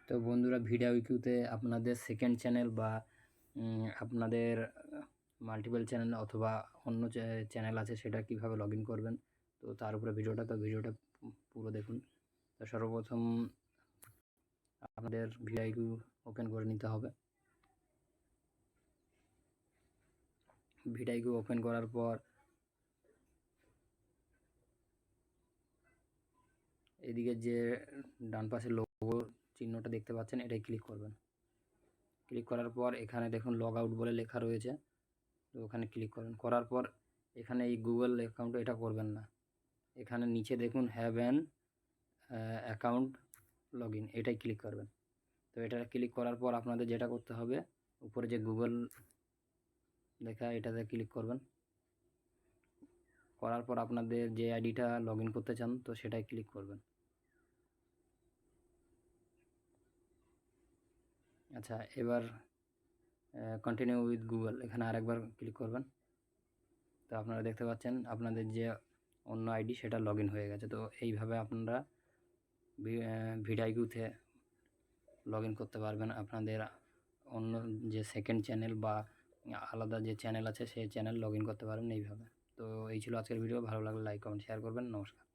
তো বন্ধুরা, ভিডিওতে আপনাদের সেকেন্ড চ্যানেল বা আপনাদের মাল্টিপল চ্যানেল অথবা অন্য চ্যানেল আছে, সেটা কিভাবে লগ ইন করবেন, তো তার উপরে ভিডিওটা পুরো দেখুন। তো সর্বপ্রথম আপনাদের ভিডিও ওপেন করে নিতে হবে। ভিডিও ওপেন করার পর এদিকে যে ডান পাশে লোগো চিহ্নটা দেখতে পাচ্ছেন, এটাই ক্লিক করবেন। ক্লিক করার পর এখানে দেখুন লগ আউট বলে লেখা রয়েছে, তো ওখানে ক্লিক করবেন। করার পর এখানে এই গুগল অ্যাকাউন্ট এটা করবেন না, এখানে নিচে দেখুন have an account log in, এটাই ক্লিক করবেন। তো এটা ক্লিক করার পর আপনাদের যেটা করতে হবে, উপরে যে গুগল লেখা এটাতে ক্লিক করবেন। করার পর আপনাদের যে আইডিটা লগ ইন করতে চান, তো সেটাই ক্লিক করবেন। আচ্ছা, এবার কন্টিনিউ উইথ গুগল, এখানে আরেকবার ক্লিক করবেন। তো আপনারা দেখতে পাচ্ছেন আপনাদের যে অন্য আইডি সেটা লগ ইন হয়ে গেছে। তো এইভাবে আপনারা ভিডিওতে লগ ইন করতে পারবেন আপনাদের অন্য যে সেকেন্ড চ্যানেল বা আলাদা যে চ্যানেল আছে সেই চ্যানেল লগ ইন করতে পারবেন এইভাবে। তো এই ছিল আজকের ভিডিও। ভালো লাগলে লাইক কমেন্ট শেয়ার করবেন। নমস্কার।